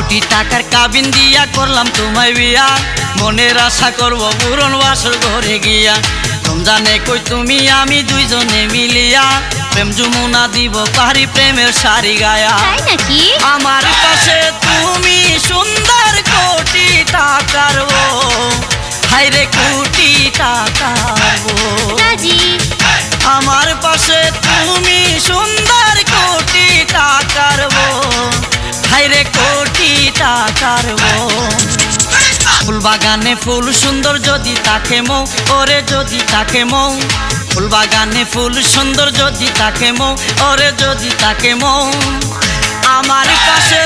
কোটি টাকার কাবিন দিয়া করলাম তোমায় বিয়া, মনের আশা করব পূরণ বাসর ঘরে গিয়া। রমজানে কই তুমি আমি দুইজনে মিলিয়া, প্রেম যমুনা দিব পারি প্রেমের শাড়ি গায়া। তাই নাকি? আমার পাশে তুমি সুন্দর কোটি টাকার বউ, হায়রে কোটি টাকার বউ। রাজি। আমার পাশে তুমি সুন্দর কোটি টাকার বউ, হায়রে কোটি টাকার বউ। ফুল বাগানে ফুল সুন্দর যদি তাকে মৌ, ওরে যদি তাকে মৌ। ফুল বাগানে ফুল সুন্দর যদি তাকে মৌ, ওরে যদি তাকে মৌ। আমার পাশে